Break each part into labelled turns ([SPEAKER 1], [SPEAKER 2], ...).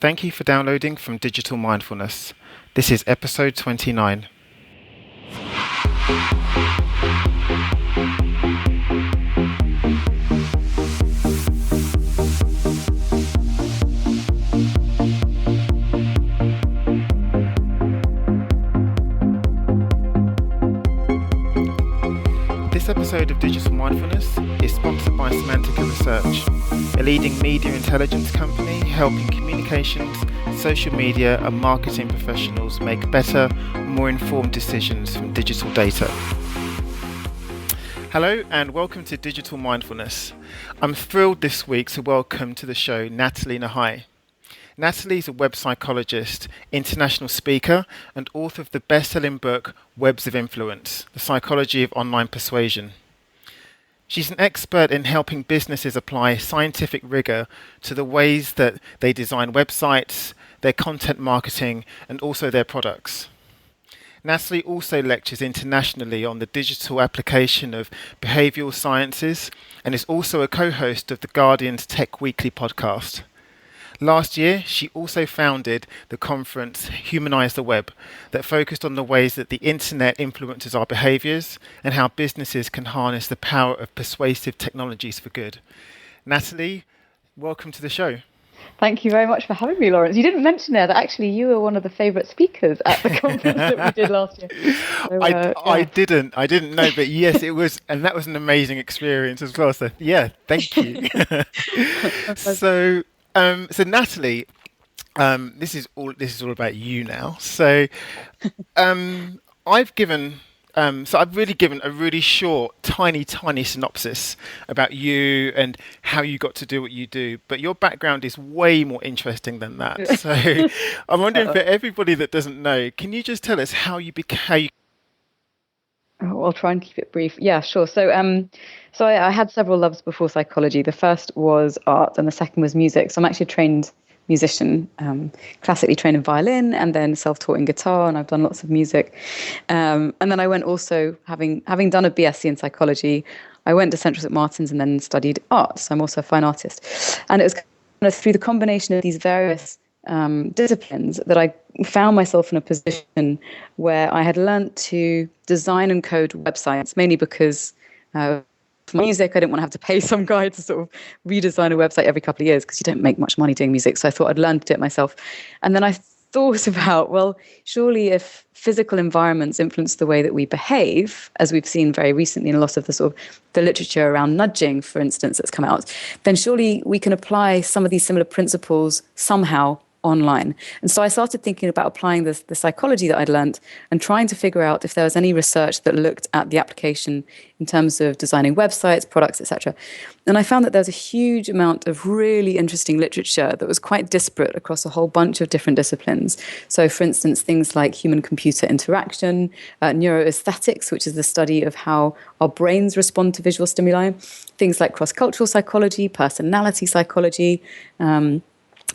[SPEAKER 1] Thank you for downloading from Digital Mindfulness. This is episode 29. This episode of Digital Mindfulness is sponsored by Semantica Research, a leading media intelligence company helping communications, social media and marketing professionals make better, more informed decisions from digital data. Hello and welcome to Digital Mindfulness. I'm thrilled this week to welcome to the show Nathalie Nahai. Nathalie is a web psychologist, international speaker, and author of the best-selling book, Web Influence, The Psychology of Online Persuasion. She's an expert in helping businesses apply scientific rigor to the ways that they design websites, their content marketing, and also their products. Nathalie also lectures internationally on the digital application of behavioural sciences and is also a co-host of The Guardian's Tech Weekly podcast. Last year, she also founded the conference Humanise the Web that focused on the ways that the internet influences our behaviours and how businesses can harness the power of persuasive technologies for good. Nathalie, welcome to the show.
[SPEAKER 2] Thank you very much for having me, Lawrence. You didn't mention there that actually you were one of the favourite speakers at the conference that we did last year. So,
[SPEAKER 1] I didn't know, but yes, it was, and that was an amazing experience as well. So yeah, thank you. So Nathalie, this is all about you now. So I've really given a really short, tiny synopsis about you and how you got to do what you do. But your background is way more interesting than that. So I'm wondering for everybody that doesn't know, can you just tell us how you became?
[SPEAKER 2] I'll try and keep it brief. Yeah, sure. So I had several loves before psychology. The first was art and the second was music. So I'm actually a trained musician, classically trained in violin and then self-taught in guitar, and I've done lots of music. And then I went also, having done a BSc in psychology, I went to Central St Martin's and then studied art. So I'm also a fine artist. And it was kind of through the combination of these various disciplines that I found myself in a position where I had learned to design and code websites, mainly because for music, I didn't want to have to pay some guy to sort of redesign a website every couple of years because you don't make much money doing music. So I thought I'd learn to do it myself. And then I thought about, well, surely if physical environments influence the way that we behave, as we've seen very recently in a lot of the sort of the literature around nudging, for instance, that's come out, then surely we can apply some of these similar principles somehow online. And so I started thinking about applying the psychology that I'd learned and trying to figure out if there was any research that looked at the application in terms of designing websites, products, etc. And I found that there was a huge amount of really interesting literature that was quite disparate across a whole bunch of different disciplines. So for instance, things like human-computer interaction, neuroaesthetics, which is the study of how our brains respond to visual stimuli, things like cross-cultural psychology, personality psychology,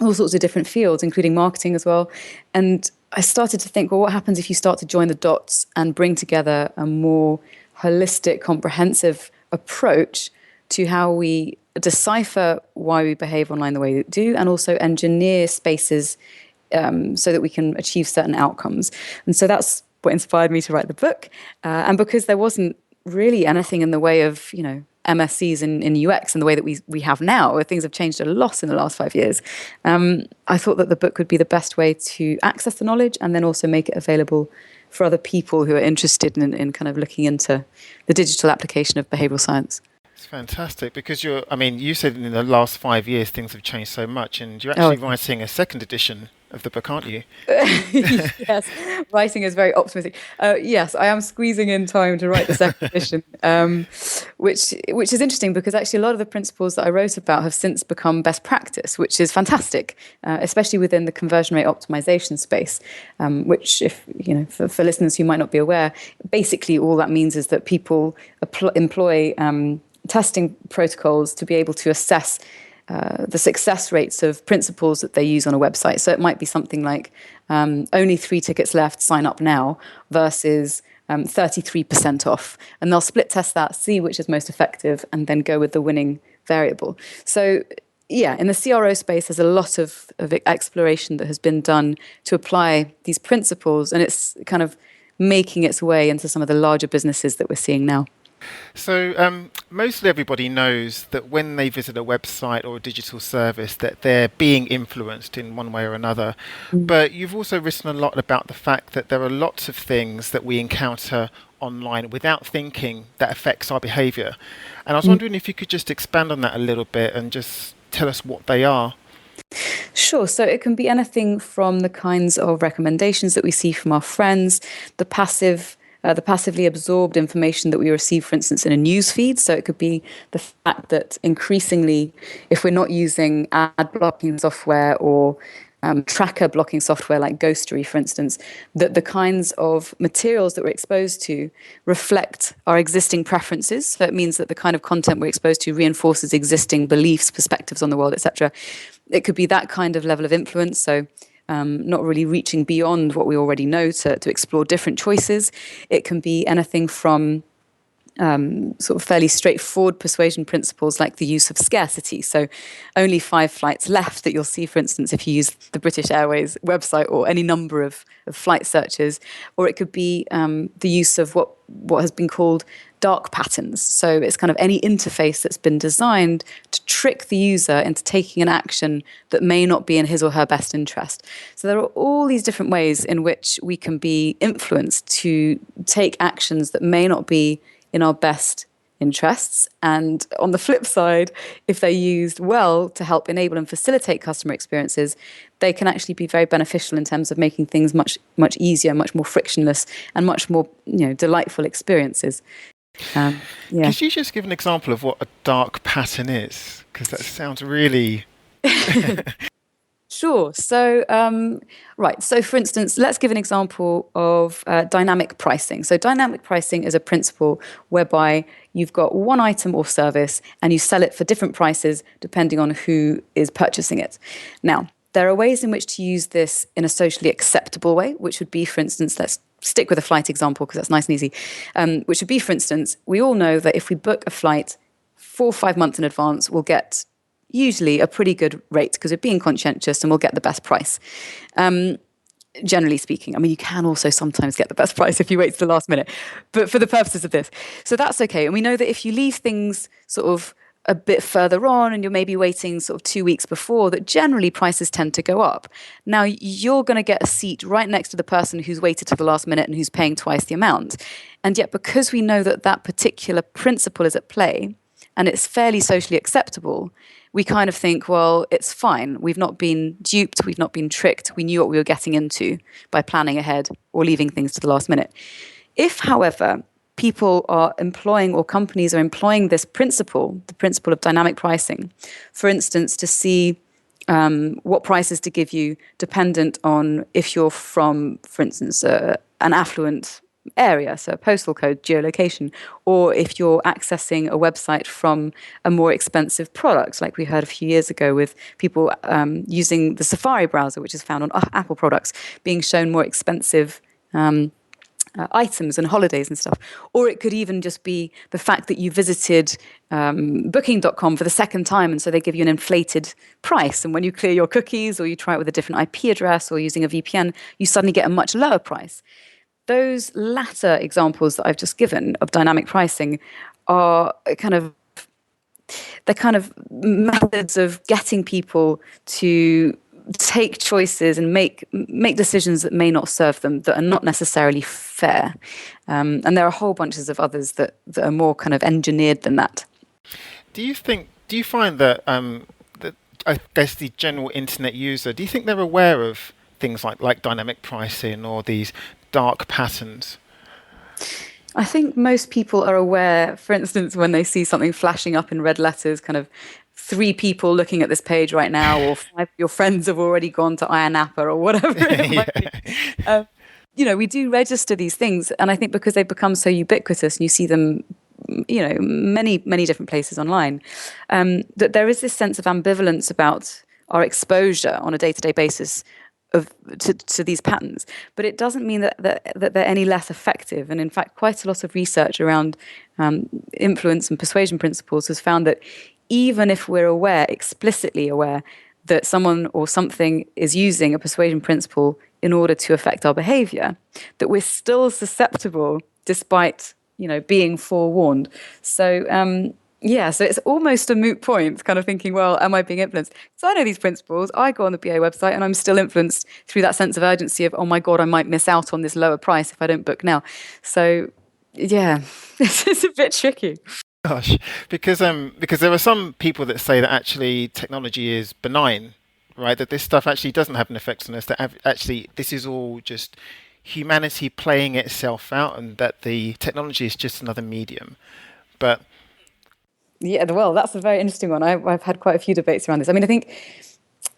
[SPEAKER 2] all sorts of different fields, including marketing as well. And I started to think, well, what happens if you start to join the dots and bring together a more holistic, comprehensive approach to how we decipher why we behave online the way we do, and also engineer spaces so that we can achieve certain outcomes. And so that's what inspired me to write the book. And because there wasn't really anything in the way of, MSCs in UX and the way that we have now, where things have changed a lot in the last 5 years. I thought that the book would be the best way to access the knowledge and then also make it available for other people who are interested in kind of looking into the digital application of behavioral science.
[SPEAKER 1] It's fantastic because you said in the last 5 years things have changed so much, and you're actually writing a second edition of the book, aren't you?
[SPEAKER 2] Yes, writing is very optimistic. Yes, I am squeezing in time to write the second edition, which is interesting because actually a lot of the principles that I wrote about have since become best practice, which is fantastic, especially within the conversion rate optimization space, which, if for listeners who might not be aware, basically all that means is that people employ testing protocols to be able to assess the success rates of principles that they use on a website. So it might be something like only 3 tickets left, sign up now, versus 33% off. And they'll split test that, see which is most effective, and then go with the winning variable. So in the CRO space, there's a lot of exploration that has been done to apply these principles, and it's kind of making its way into some of the larger businesses that we're seeing now.
[SPEAKER 1] So mostly everybody knows that when they visit a website or a digital service that they're being influenced in one way or another. But you've also written a lot about the fact that there are lots of things that we encounter online without thinking that affects our behaviour. And I was wondering if you could just expand on that a little bit and just tell us what they are.
[SPEAKER 2] Sure. So it can be anything from the kinds of recommendations that we see from our friends, the passively absorbed information that we receive, for instance, in a news feed. So it could be the fact that increasingly, if we're not using ad blocking software or tracker blocking software like Ghostery, for instance, that the kinds of materials that we're exposed to reflect our existing preferences. So it means that the kind of content we're exposed to reinforces existing beliefs, perspectives on the world, etc. It could be that kind of level of influence. So not really reaching beyond what we already know to explore different choices. It can be anything from sort of fairly straightforward persuasion principles like the use of scarcity. So only 5 flights left that you'll see, for instance, if you use the British Airways website or any number of flight searches. Or it could be the use of what has been called dark patterns. So it's kind of any interface that's been designed to trick the user into taking an action that may not be in his or her best interest. So there are all these different ways in which we can be influenced to take actions that may not be in our best interests. And on the flip side, if they're used well to help enable and facilitate customer experiences, they can actually be very beneficial in terms of making things much, much easier, much more frictionless, and much more, delightful experiences.
[SPEAKER 1] Could you just give an example of what a dark pattern is? Because that sounds really...
[SPEAKER 2] Sure. So, right. So, for instance, let's give an example of dynamic pricing. So, dynamic pricing is a principle whereby you've got one item or service and you sell it for different prices depending on who is purchasing it. Now, there are ways in which to use this in a socially acceptable way, which would be, for instance, let's stick with a flight example because that's nice and easy, which would be, for instance, we all know that if we book a flight 4 or 5 months in advance, we'll get usually a pretty good rate because we're being conscientious and we'll get the best price. Generally speaking, I mean, you can also sometimes get the best price if you wait to the last minute, but for the purposes of this. So that's okay. And we know that if you leave things sort of a bit further on and you're maybe waiting sort of 2 weeks before, that generally prices tend to go up. Now, you're going to get a seat right next to the person who's waited to the last minute and who's paying twice the amount. And yet, because we know that that particular principle is at play and it's fairly socially acceptable, we kind of think, well, it's fine. We've not been duped. We've not been tricked. We knew what we were getting into by planning ahead or leaving things to the last minute. If, however, people are employing or companies are employing this principle, the principle of dynamic pricing, for instance, to see what prices to give you dependent on if you're from, for instance, an affluent area, so a postal code, geolocation, or if you're accessing a website from a more expensive product, like we heard a few years ago with people using the Safari browser, which is found on Apple products, being shown more expensive items and holidays and stuff. Or it could even just be the fact that you visited booking.com for the second time, and so they give you an inflated price. And when you clear your cookies or you try it with a different IP address or using a VPN, you suddenly get a much lower price. Those latter examples that I've just given of dynamic pricing are kind of methods of getting people to take choices and make decisions that may not serve them, that are not necessarily fair. And there are whole bunches of others that are more kind of engineered than that.
[SPEAKER 1] Do you find that, that I guess the general internet user, do you think they're aware of things like dynamic pricing or these dark patterns?
[SPEAKER 2] I think most people are aware, for instance, when they see something flashing up in red letters, kind of 3 people looking at this page right now, or 5 of your friends have already gone to Ayia Napa or whatever it might be. We do register these things. And I think because they've become so ubiquitous and you see them, many, many different places online, that there is this sense of ambivalence about our exposure on a day-to-day basis to these patterns, but it doesn't mean that they're any less effective. And in fact, quite a lot of research around influence and persuasion principles has found that even if we're aware, explicitly aware, that someone or something is using a persuasion principle in order to affect our behavior, that we're still susceptible despite, being forewarned. So, so it's almost a moot point, kind of thinking, well, am I being influenced? So I know these principles. I go on the BA website and I'm still influenced through that sense of urgency of, oh my God, I might miss out on this lower price if I don't book now. So, yeah, it's a bit tricky.
[SPEAKER 1] Gosh, because there are some people that say that actually technology is benign, right? That this stuff actually doesn't have an effect on us. That actually this is all just humanity playing itself out, and that the technology is just another medium. But
[SPEAKER 2] yeah, well, that's a very interesting one. I've had quite a few debates around this. I mean, I think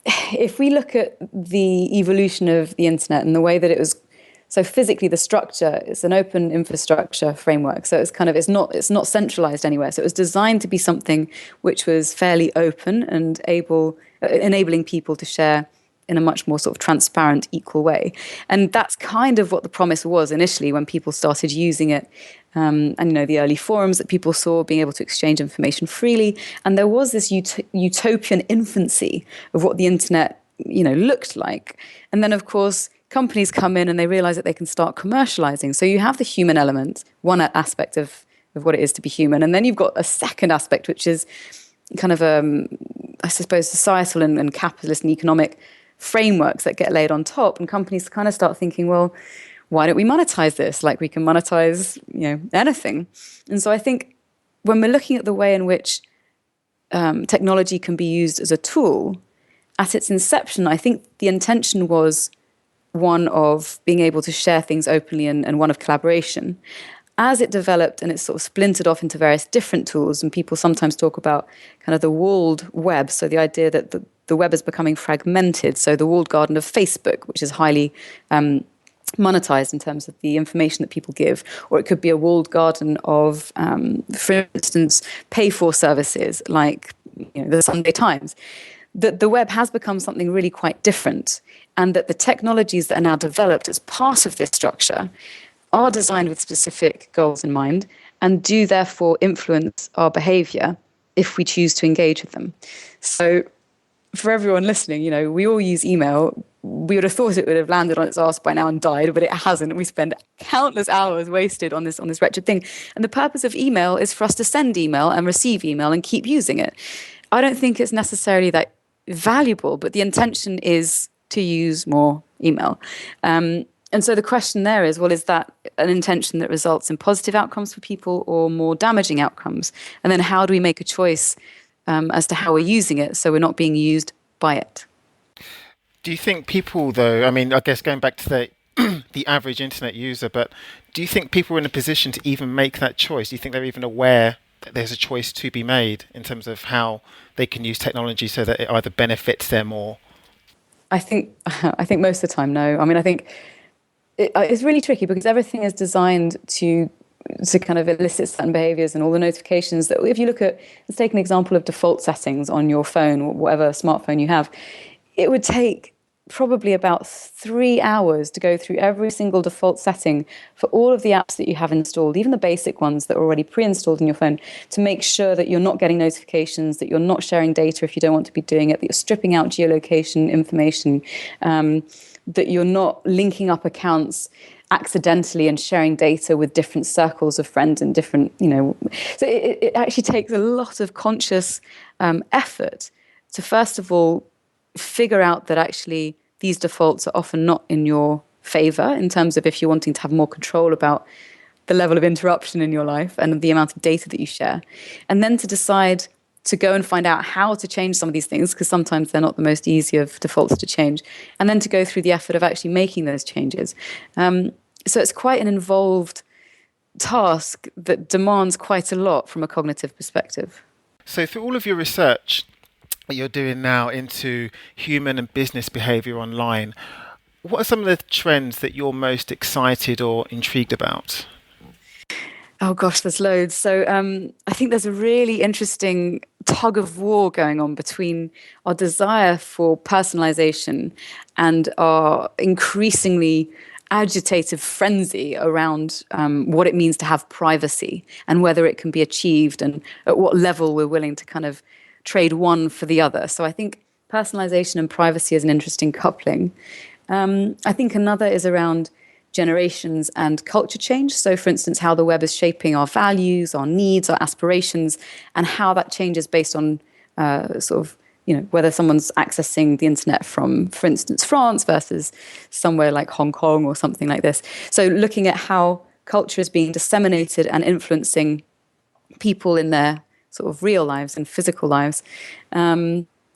[SPEAKER 2] if we look at the evolution of the internet and the way that it was, so physically the structure is an open infrastructure framework. So it's not centralized anywhere. So it was designed to be something which was fairly open and enabling people to share in a much more sort of transparent, equal way. And that's kind of what the promise was initially when people started using it. And the early forums that people saw, being able to exchange information freely. And there was this utopian infancy of what the internet, looked like. And then, of course, companies come in and they realize that they can start commercializing. So you have the human element, one aspect of what it is to be human. And then you've got a second aspect, which is kind of, I suppose, societal and capitalist and economic frameworks that get laid on top. And companies kind of start thinking, well, why don't we monetize this like we can monetize, anything? And so I think when we're looking at the way in which technology can be used as a tool, at its inception, I think the intention was one of being able to share things openly and one of collaboration. As it developed and it sort of splintered off into various different tools, and people sometimes talk about kind of the walled web, so the idea that the web is becoming fragmented, so the walled garden of Facebook, which is highly monetized in terms of the information that people give, or it could be a walled garden of, for instance, pay-for services like the Sunday Times. That the web has become something really quite different, and that the technologies that are now developed as part of this structure are designed with specific goals in mind and do therefore influence our behavior if we choose to engage with them. So for everyone listening, we all use email. We would have thought it would have landed on its arse by now and died, but it hasn't. We spend countless hours wasted on this wretched thing. And the purpose of email is for us to send email and receive email and keep using it. I don't think it's necessarily that valuable, but the intention is to use more email. And so the question there is, well, is that an intention that results in positive outcomes for people or more damaging outcomes? And then how do we make a choice as to how we're using it so we're not being used by it?
[SPEAKER 1] Do you think people, though, I mean, I guess going back to the average internet user, but do you think people are in a position to even make that choice? Do you think they're even aware that there's a choice to be made in terms of how they can use technology so that it either benefits them or? I
[SPEAKER 2] think most of the time, no. I mean, I think it's really tricky because everything is designed to kind of elicit certain behaviors, and all the notifications that, if you look at, let's take an example of default settings on your phone or whatever smartphone you have, it would take probably about 3 hours to go through every single default setting for all of the apps that you have installed, even the basic ones that are already pre-installed in your phone, to make sure that you're not getting notifications, that you're not sharing data if you don't want to be doing it, that you're stripping out geolocation information, that you're not linking up accounts accidentally and sharing data with different circles of friends and different, So it actually takes a lot of conscious effort to, first of all, figure out that actually these defaults are often not in your favor in terms of if you're wanting to have more control about the level of interruption in your life and the amount of data that you share. And then to decide to go and find out how to change some of these things, because sometimes they're not the most easy of defaults to change, and then to go through the effort of actually making those changes. So it's quite an involved task that demands quite a lot from a cognitive perspective.
[SPEAKER 1] So through all of your research that you're doing now into human and business behavior online, what are some of the trends that you're most excited or intrigued about?
[SPEAKER 2] Oh gosh, there's loads. So I think there's a really interesting tug of war going on between our desire for personalization and our increasingly agitated frenzy around what it means to have privacy and whether it can be achieved and at what level we're willing to kind of trade one for the other. So I think personalization and privacy is an interesting coupling. I think another is around generations and culture change. So, for instance, how the web is shaping our values, our needs, our aspirations, and how that changes based on whether someone's accessing the internet from, for instance, France versus somewhere like Hong Kong or something like this. So looking at how culture is being disseminated and influencing people in their sort of real lives and physical lives.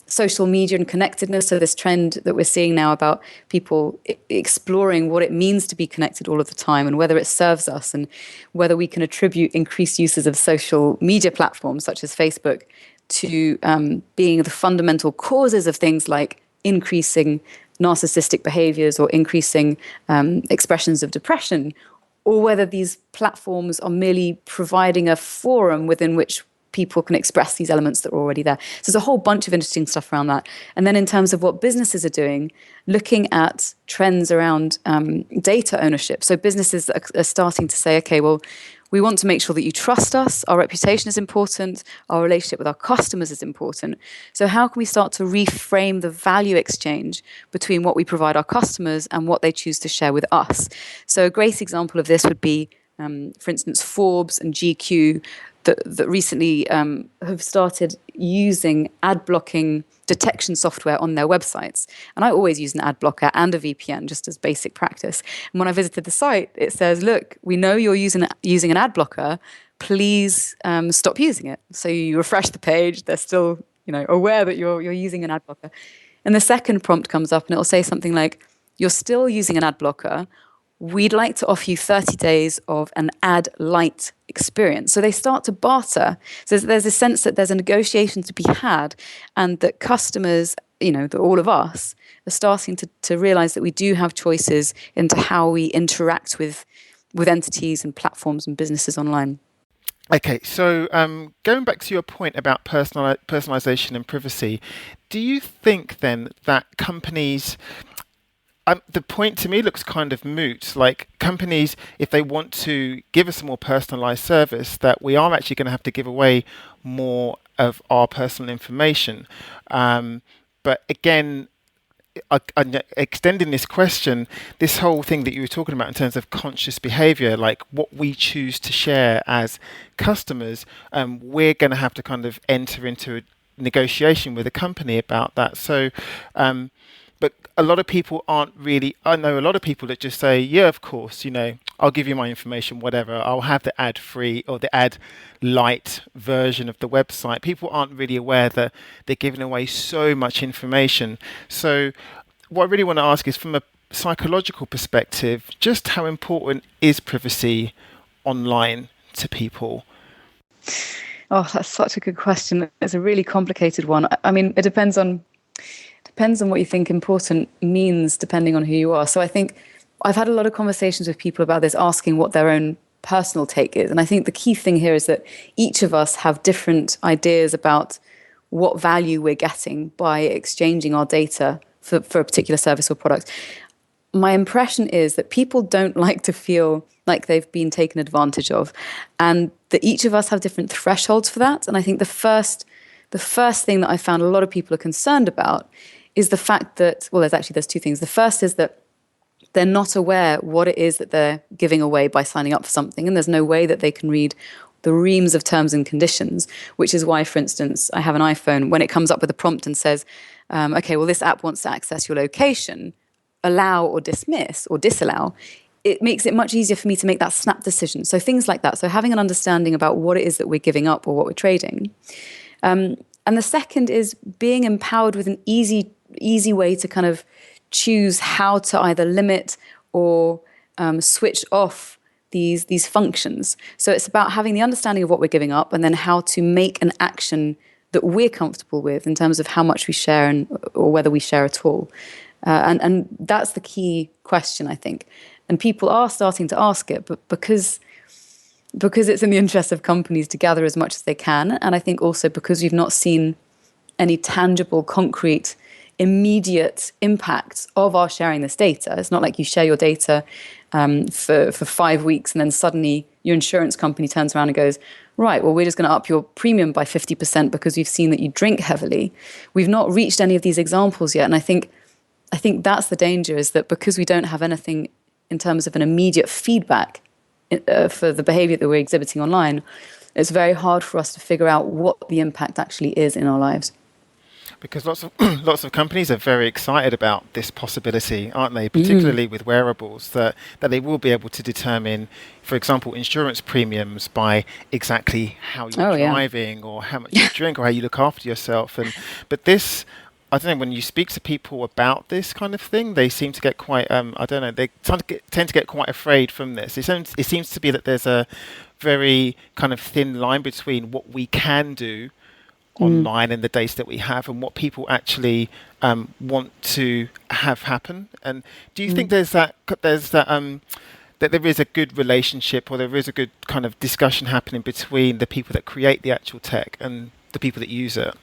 [SPEAKER 2] Social media and connectedness. So this trend that we're seeing now about people exploring what it means to be connected all of the time and whether it serves us and whether we can attribute increased uses of social media platforms such as Facebook to being the fundamental causes of things like increasing narcissistic behaviors or increasing expressions of depression, or whether these platforms are merely providing a forum within which people can express these elements that are already there. So there's a whole bunch of interesting stuff around that. And then in terms of what businesses are doing, looking at trends around data ownership. So businesses are starting to say, okay, well, we want to make sure that you trust us. Our reputation is important. Our relationship with our customers is important. So how can we start to reframe the value exchange between what we provide our customers and what they choose to share with us? So a great example of this would be, for instance, Forbes and GQ that recently have started using ad blocking detection software on their websites. And I always use an ad blocker and a VPN just as basic practice. And when I visited the site, it says, look, we know you're using an ad blocker. Please stop using it. So you refresh the page. They're still aware that you're using an ad blocker. And the second prompt comes up and it'll say something like, you're still using an ad blocker. We'd like to offer you 30 days of an ad light experience. So they start to barter. So there's a sense that there's a negotiation to be had and that customers, that all of us are starting to realize that we do have choices into how we interact with entities and platforms and businesses online.
[SPEAKER 1] Okay, so going back to your point about personalization and privacy, do you think then that companies... the point to me looks kind of moot. Like companies, if they want to give us a more personalized service, that we are actually going to have to give away more of our personal information. But again, extending this question, this whole thing that you were talking about in terms of conscious behavior, like what we choose to share as customers, we're going to have to kind of enter into a negotiation with a company about that. So, but a lot of people aren't really, I know a lot of people that just say, yeah, of course, I'll give you my information, whatever. I'll have the ad free or the ad light version of the website. People aren't really aware that they're giving away so much information. So what I really want to ask is, from a psychological perspective, just how important is privacy online to people?
[SPEAKER 2] Oh, that's such a good question. It's a really complicated one. I mean, it depends on what you think important means, depending on who you are. So I think I've had a lot of conversations with people about this, asking what their own personal take is. And I think the key thing here is that each of us have different ideas about what value we're getting by exchanging our data for a particular service or product. My impression is that people don't like to feel like they've been taken advantage of, and that each of us have different thresholds for that. And I think the first thing that I found a lot of people are concerned about is the fact that, well, there's two things. The first is that they're not aware what it is that they're giving away by signing up for something, and there's no way that they can read the reams of terms and conditions, which is why, for instance, I have an iPhone. When it comes up with a prompt and says, okay, well, this app wants to access your location, allow or dismiss or disallow, it makes it much easier for me to make that snap decision. So things like that. So having an understanding about what it is that we're giving up or what we're trading. And the second is being empowered with an easy way to kind of choose how to either limit or switch off these functions. So it's about having the understanding of what we're giving up and then how to make an action that we're comfortable with in terms of how much we share or whether we share at all. And that's the key question, I think. And people are starting to ask it, but because it's in the interest of companies to gather as much as they can. And I think also because we've not seen any tangible, concrete immediate impacts of our sharing this data. It's not like you share your data for 5 weeks and then suddenly your insurance company turns around and goes, right, well, we're just going to up your premium by 50% because we've seen that you drink heavily. We've not reached any of these examples yet. And I think that's the danger, is that because we don't have anything in terms of an immediate feedback for the behavior that we're exhibiting online, it's very hard for us to figure out what the impact actually is in our lives.
[SPEAKER 1] Because lots of companies are very excited about this possibility, aren't they? Particularly with wearables, that they will be able to determine, for example, insurance premiums by exactly how you're driving or how much you drink or how you look after yourself. But this, I don't know, when you speak to people about this kind of thing, they seem to get quite, they tend to get quite afraid from this. It seems to be that there's a very kind of thin line between what we can do online and the data that we have and what people actually want to have happen. And do you think that there is a good relationship, or there is a good kind of discussion happening between the people that create the actual tech and the people that use it?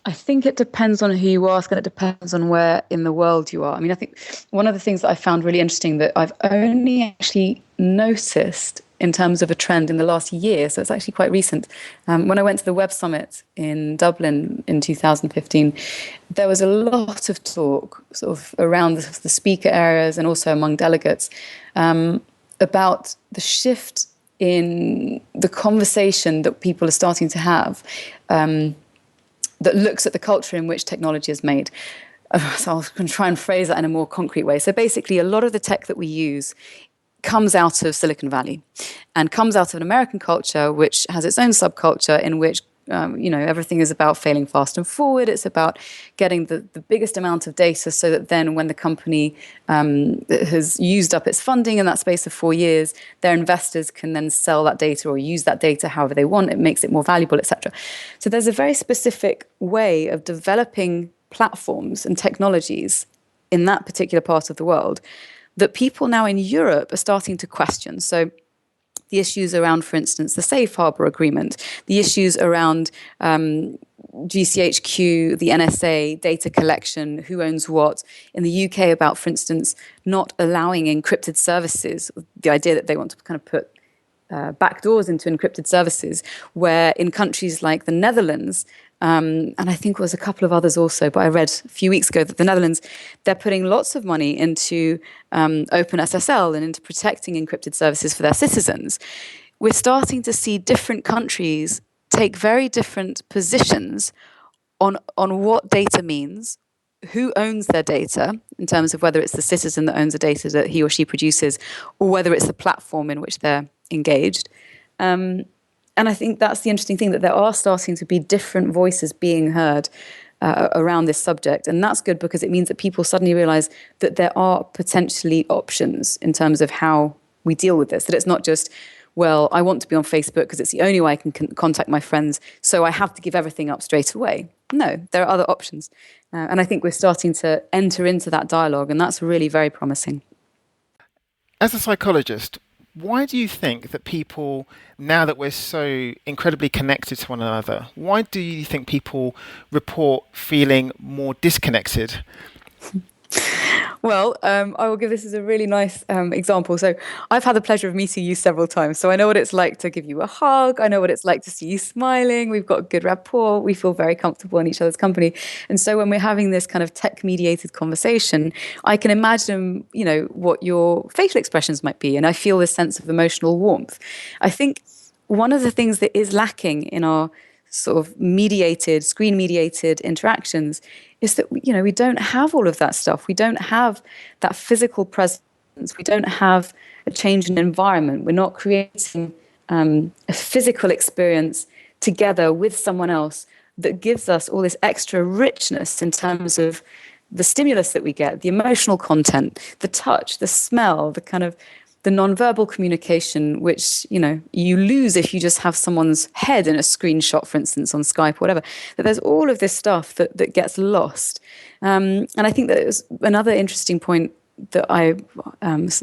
[SPEAKER 2] I think it depends on who you ask, and it depends on where in the world you are. I mean, I think one of the things that I found really interesting that I've only actually noticed in terms of a trend in the last year, so it's actually quite recent. When I went to the Web Summit in Dublin in 2015, there was a lot of talk sort of around the speaker areas and also among delegates about the shift in the conversation that people are starting to have that looks at the culture in which technology is made. So I was going to try and phrase that in a more concrete way. So basically, a lot of the tech that we use comes out of Silicon Valley and comes out of an American culture which has its own subculture in which everything is about failing fast and forward. It's about getting the biggest amount of data so that then when the company has used up its funding in that space of 4 years, their investors can then sell that data or use that data however they want. It makes it more valuable, etc. So there's a very specific way of developing platforms and technologies in that particular part of the world that people now in Europe are starting to question. So the issues around, for instance, the Safe Harbor Agreement, the issues around GCHQ, the NSA, data collection, who owns what. In the UK about, for instance, not allowing encrypted services, the idea that they want to kind of put backdoors into encrypted services, where in countries like the Netherlands, and I think it was a couple of others also, but I read a few weeks ago that the Netherlands, they're putting lots of money into open SSL and into protecting encrypted services for their citizens. We're starting to see different countries take very different positions on what data means, who owns their data, in terms of whether it's the citizen that owns the data that he or she produces, or whether it's the platform in which they're engaged. And I think that's the interesting thing, that there are starting to be different voices being heard around this subject. And that's good because it means that people suddenly realize that there are potentially options in terms of how we deal with this, that it's not just, well, I want to be on Facebook because it's the only way I can contact my friends, so I have to give everything up straight away. No, there are other options. And I think we're starting to enter into that dialogue, and that's really very promising.
[SPEAKER 1] As a psychologist, why do you think that people, now that we're so incredibly connected to one another, why do you think people report feeling more disconnected?
[SPEAKER 2] Well, I will give this as a really nice example. So I've had the pleasure of meeting you several times. So I know what it's like to give you a hug. I know what it's like to see you smiling. We've got good rapport. We feel very comfortable in each other's company. And so when we're having this kind of tech-mediated conversation, I can imagine, what your facial expressions might be. And I feel this sense of emotional warmth. I think one of the things that is lacking in our sort of screen-mediated interactions is that, we don't have all of that stuff. We don't have that physical presence. We don't have a change in environment. We're not creating a physical experience together with someone else that gives us all this extra richness in terms of the stimulus that we get, the emotional content, the touch, the smell, the kind of the nonverbal communication, which, you lose if you just have someone's head in a screenshot, for instance, on Skype or whatever, that there's all of this stuff that gets lost. And I think that it was another interesting point that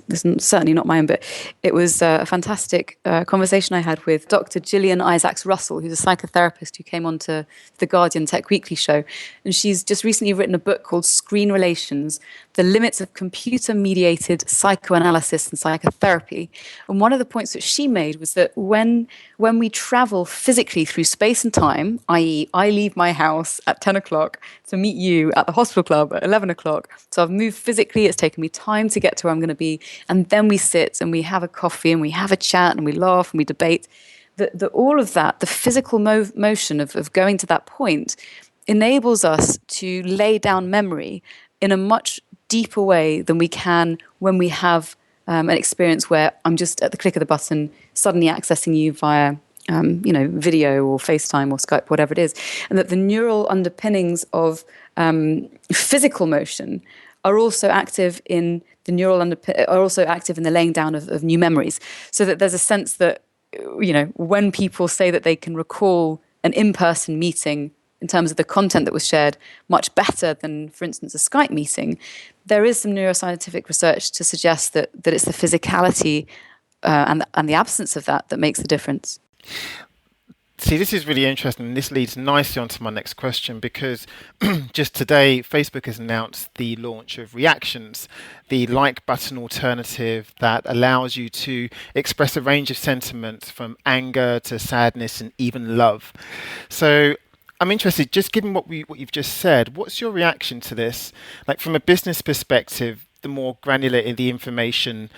[SPEAKER 2] this is certainly not mine, but it was a fantastic conversation I had with Dr. Gillian Isaacs Russell, who's a psychotherapist who came on to the Guardian Tech Weekly show. And she's just recently written a book called Screen Relations, The Limits of Computer-Mediated Psychoanalysis and Psychotherapy. And one of the points that she made was that when we travel physically through space and time, i.e. I leave my house at 10 o'clock to meet you at the hospital club at 11 o'clock. So I've moved physically, it's taken me time to get to where I'm going to be. And then we sit and we have a coffee and we have a chat and we laugh and we debate. All of that, the physical motion of going to that point enables us to lay down memory in a much deeper way than we can when we have an experience where I'm just at the click of the button suddenly accessing you via video or FaceTime or Skype, whatever it is. And that the neural underpinnings of physical motion are also active in the laying down of new memories. So that there's a sense that, when people say that they can recall an in-person meeting in terms of the content that was shared much better than, for instance, a Skype meeting, there is some neuroscientific research to suggest that it's the physicality and the absence of that makes the difference.
[SPEAKER 1] See, this is really interesting, and this leads nicely on to my next question, because just today, Facebook has announced the launch of Reactions, the like button alternative that allows you to express a range of sentiments from anger to sadness and even love. So I'm interested, just given what you've just said, what's your reaction to this? Like, from a business perspective, the more granular the information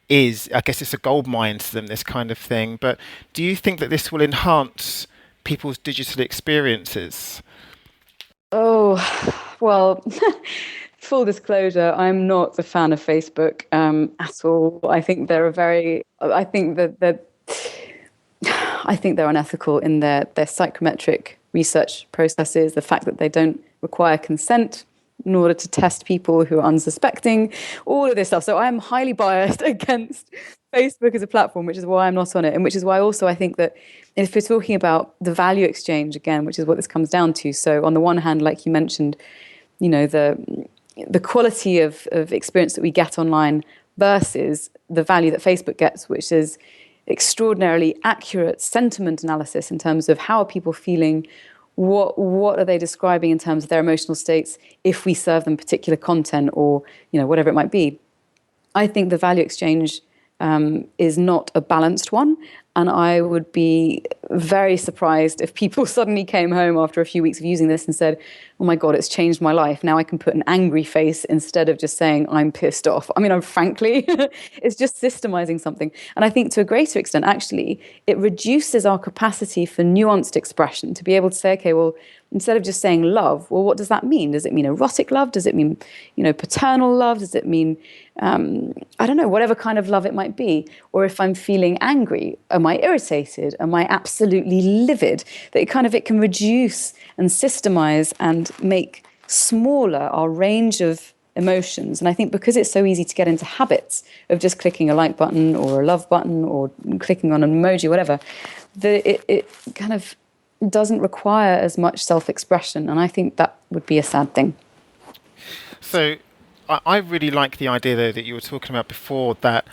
[SPEAKER 1] is, I guess it's a gold mine to them, this kind of thing. But do you think that this will enhance people's digital experiences?
[SPEAKER 2] Oh, well, full disclosure, I'm not a fan of Facebook at all. I think they're unethical in their psychometric research processes, the fact that they don't require consent in order to test people who are unsuspecting, all of this stuff. So I'm highly biased against Facebook as a platform, which is why I'm not on it. And which is why also I think that if we're talking about the value exchange again, which is what this comes down to. So on the one hand, like you mentioned, the quality of experience that we get online versus the value that Facebook gets, which is extraordinarily accurate sentiment analysis in terms of how are people feeling, what are they describing in terms of their emotional states if we serve them particular content or whatever it might be. I think the value exchange is not a balanced one, and I would be very surprised if people suddenly came home after a few weeks of using this and said, oh my God, it's changed my life. Now I can put an angry face instead of just saying I'm pissed off. I mean, frankly, it's just systemizing something. And I think to a greater extent, actually, it reduces our capacity for nuanced expression to be able to say, okay, well, instead of just saying love, well, what does that mean? Does it mean erotic love? Does it mean, paternal love? Does it mean, I don't know, whatever kind of love it might be? Or if I'm feeling angry, am I irritated? Am I absolutely livid? That it can reduce and systemize and make smaller our range of emotions. And I think because it's so easy to get into habits of just clicking a like button or a love button or clicking on an emoji, whatever, it kind of doesn't require as much self-expression. And I think that would be a sad thing.
[SPEAKER 1] So I really like the idea, though, that you were talking about before, that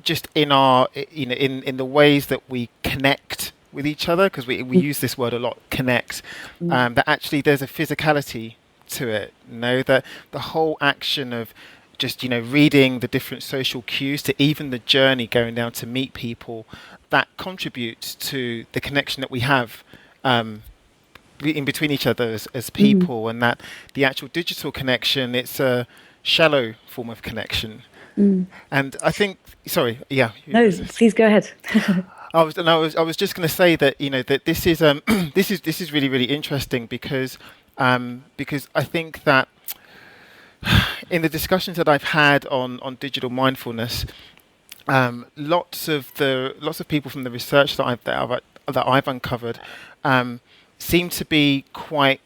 [SPEAKER 1] just in our, in the ways that we connect with each other, because we use this word a lot, connect, that actually there's a physicality to it, that the whole action of just, reading the different social cues to even the journey going down to meet people, that contributes to the connection that we have in between each other as people, and that the actual digital connection, it's a shallow form of connection. And I think, sorry, yeah.
[SPEAKER 2] No, please go ahead.
[SPEAKER 1] I was just going to say that that this is really, really interesting because I think that in the discussions that I've had on digital mindfulness, lots of people from the research that I've uncovered seem to be quite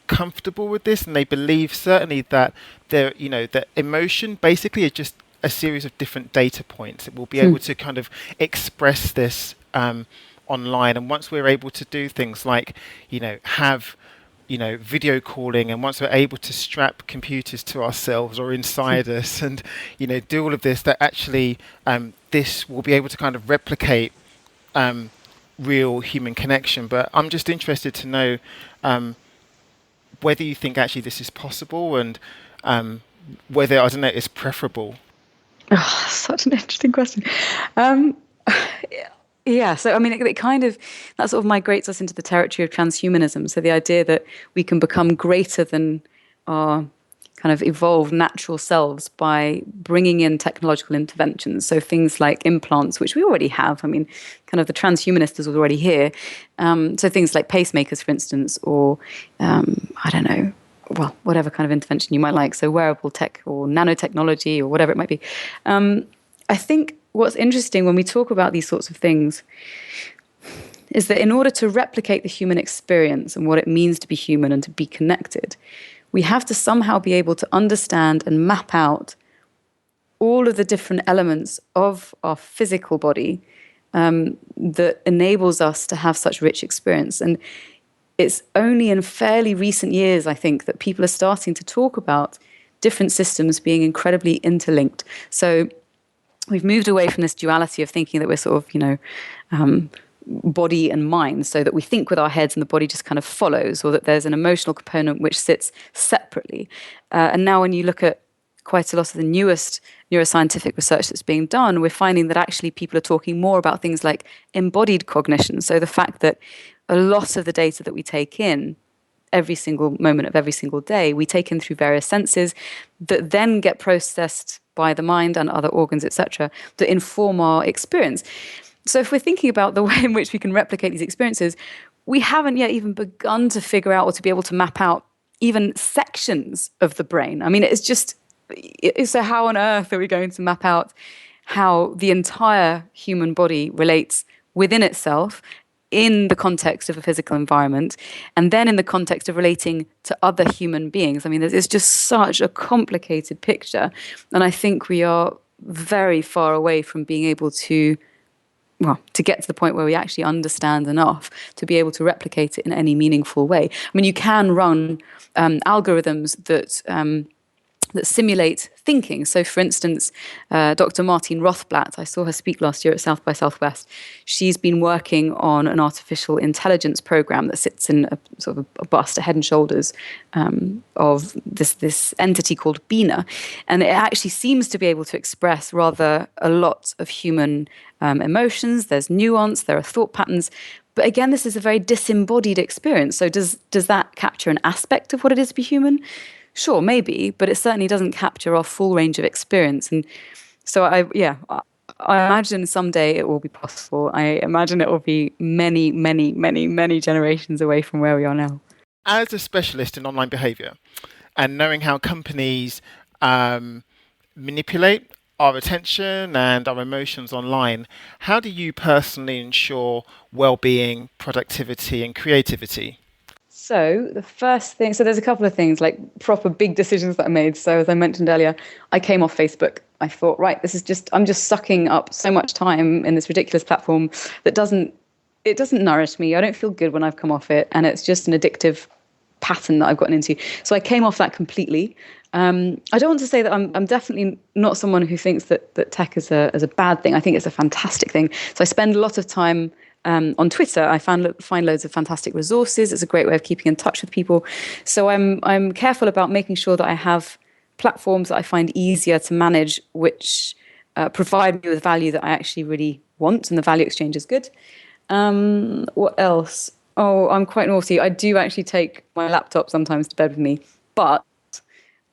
[SPEAKER 1] comfortable with this, and they believe certainly that that emotion basically is just a series of different data points. It will be able to kind of express this online, and once we're able to do things like have video calling, and once we're able to strap computers to ourselves or inside us, and do all of this, that actually this will be able to kind of replicate real human connection. But I'm just interested to know whether you think actually this is possible, and whether, I don't know, it's preferable.
[SPEAKER 2] Oh, such an interesting question. Um, yeah, so I mean, it kind of, that sort of migrates us into the territory of transhumanism. So the idea that we can become greater than our kind of evolved natural selves by bringing in technological interventions. So things like implants, which we already have. I mean, kind of the transhumanist is already here. So things like pacemakers, for instance, or I don't know, well, whatever kind of intervention you might like. So wearable tech or nanotechnology or whatever it might be. I think what's interesting when we talk about these sorts of things is that in order to replicate the human experience and what it means to be human and to be connected, we have to somehow be able to understand and map out all of the different elements of our physical body that enables us to have such rich experience. And it's only in fairly recent years, I think, that people are starting to talk about different systems being incredibly interlinked. So we've moved away from this duality of thinking that we're sort of, body and mind, so that we think with our heads and the body just kind of follows, or that there's an emotional component which sits separately. And now when you look at quite a lot of the newest neuroscientific research that's being done, we're finding that actually people are talking more about things like embodied cognition. So the fact that a lot of the data that we take in every single moment of every single day, we take in through various senses that then get processed by the mind and other organs, etc., that inform our experience. So if we're thinking about the way in which we can replicate these experiences, we haven't yet even begun to figure out or to be able to map out even sections of the brain. I mean, so how on earth are we going to map out how the entire human body relates within itself in the context of a physical environment, and then in the context of relating to other human beings? I mean, it's just such a complicated picture. And I think we are very far away from being able to get to the point where we actually understand enough to be able to replicate it in any meaningful way. I mean, you can run algorithms that simulate thinking. So, for instance, Dr. Martine Rothblatt, I saw her speak last year at South by Southwest. She's been working on an artificial intelligence program that sits in a sort of a bust, a head and shoulders of this entity called Bina. And it actually seems to be able to express rather a lot of human emotions. There's nuance, there are thought patterns. But again, this is a very disembodied experience. So does that capture an aspect of what it is to be human? Sure, maybe, but it certainly doesn't capture our full range of experience. And so I imagine someday it will be possible. I imagine it will be many, many, many, many generations away from where we are now.
[SPEAKER 1] As a specialist in online behavior, and knowing how companies manipulate our attention and our emotions online, how do you personally ensure well-being, productivity, and creativity?
[SPEAKER 2] So the first thing, so there's a couple of things, like proper big decisions that I made. So as I mentioned earlier, I came off Facebook. I thought, right, I'm just sucking up so much time in this ridiculous platform that doesn't nourish me. I don't feel good when I've come off it. And it's just an addictive pattern that I've gotten into. So I came off that completely. I don't want to say that I'm definitely not someone who thinks that tech is a bad thing. I think it's a fantastic thing. So I spend a lot of time on Twitter. I find loads of fantastic resources. It's a great way of keeping in touch with people. So I'm careful about making sure that I have platforms that I find easier to manage, which provide me with value that I actually really want, and the value exchange is good. What else? Oh, I'm quite naughty. I do actually take my laptop sometimes to bed with me, but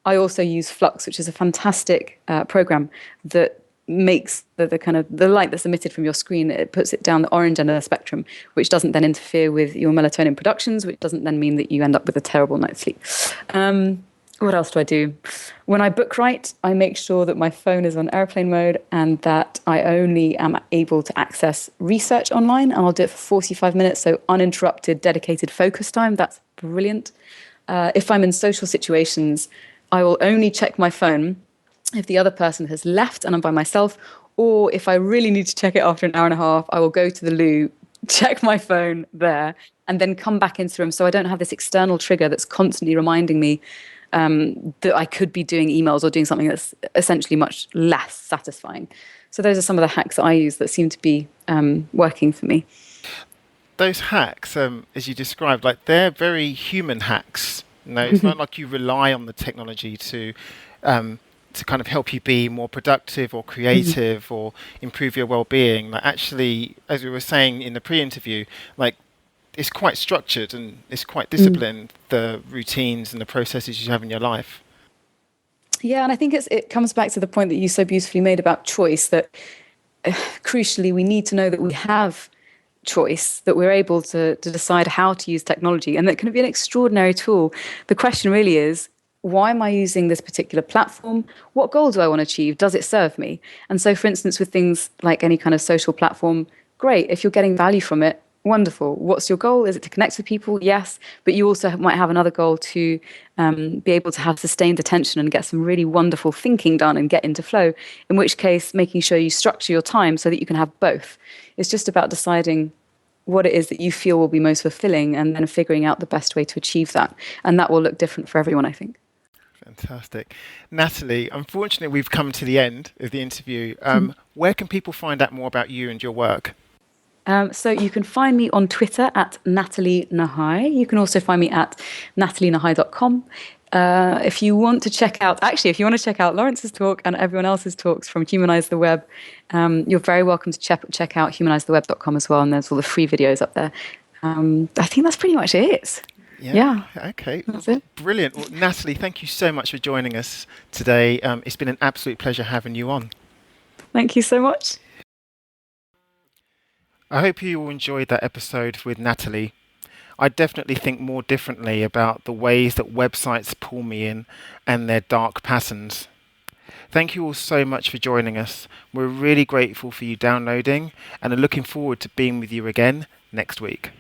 [SPEAKER 2] I also use Flux, which is a fantastic program that makes the kind of the light that's emitted from your screen, it puts it down the orange end of the spectrum, which doesn't then interfere with your melatonin productions, which doesn't then mean that you end up with a terrible night's sleep. What else do I do? When I book write, I make sure that my phone is on airplane mode and that I only am able to access research online, and I'll do it for 45 minutes, so uninterrupted, dedicated focus time. That's brilliant. If I'm in social situations, I will only check my phone if the other person has left and I'm by myself, or if I really need to check it after an hour and a half, I will go to the loo, check my phone there, and then come back into the room so I don't have this external trigger that's constantly reminding me that I could be doing emails or doing something that's essentially much less satisfying. So those are some of the hacks that I use that seem to be working for me.
[SPEAKER 1] Those hacks, as you described, like they're very human hacks. No, it's not like you rely on the technology to kind of help you be more productive or creative or improve your well-being. Like actually, as we were saying in the pre-interview, like it's quite structured and it's quite disciplined, the routines and the processes you have in your life.
[SPEAKER 2] Yeah, and I think it comes back to the point that you so beautifully made about choice, that crucially we need to know that we have choice, that we're able to decide how to use technology, and that can be an extraordinary tool. The question really is, why am I using this particular platform? What goal do I want to achieve? Does it serve me? And so, for instance, with things like any kind of social platform, great. If you're getting value from it, wonderful. What's your goal? Is it to connect with people? Yes. But you also might have another goal to be able to have sustained attention and get some really wonderful thinking done and get into flow, in which case making sure you structure your time so that you can have both. It's just about deciding what it is that you feel will be most fulfilling and then figuring out the best way to achieve that. And that will look different for everyone, I think.
[SPEAKER 1] Fantastic. Nathalie, unfortunately, we've come to the end of the interview. Where can people find out more about you and your work?
[SPEAKER 2] So you can find me on Twitter at Nathalie Nahai. You can also find me at nathalienahai.com. If you want to check out Lawrence's talk and everyone else's talks from Humanise the Web, you're very welcome to check out humanisetheweb.com as well. And there's all the free videos up there. I think that's pretty much it. Yeah.
[SPEAKER 1] Okay.
[SPEAKER 2] That's it.
[SPEAKER 1] Brilliant. Well, Nathalie, thank you so much for joining us today. It's been an absolute pleasure having you on.
[SPEAKER 2] Thank you so much.
[SPEAKER 1] I hope you all enjoyed that episode with Nathalie. I definitely think more differently about the ways that websites pull me in and their dark patterns. Thank you all so much for joining us. We're really grateful for you downloading and are looking forward to being with you again next week.